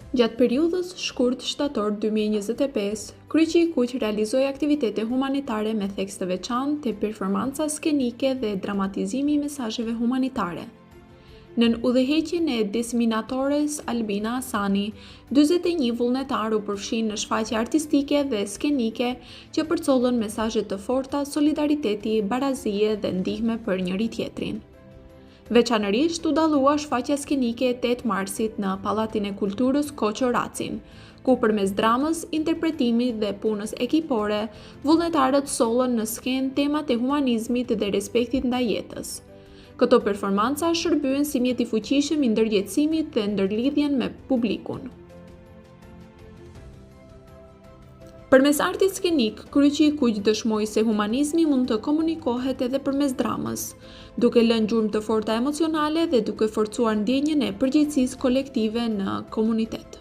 Gjatë periudhës shkurt shtator 2025, Kryqi i Kuq realizoi aktivitete humanitare me theks të veçantë te performanca skenike dhe dramatizimi i mesazheve humanitare. Nën udhëheqjen e diseminatores Albina Hasani, 41 vullnetar u përfshin në shfaqje artistike dhe skenike që përcollën mesazhe të forta solidariteti, barazie dhe ndihme për njëri tjetrin. Veçanërisht u dallua shfaqja skenike e 8 marsit në Pallatin e Kulturës Koço Racin, ku përmes dramës, interpretimit dhe punës ekipore, vullnetarët sollën në skenë temat e humanizmit dhe respektit ndaj jetës. Këto performanca shërbyen si mjet i fuqishëm i ndërgjegjësimit dhe ndërlidhjen me publikun. Përmes artit skenik, Kryqi i Kuq dëshmoi se humanizmi mund të komunikohet edhe përmes dramës, duke lënë gjurmë të forta emocionale dhe duke forcuar ndjenjën e përgjegjësisë kolektive në komunitet.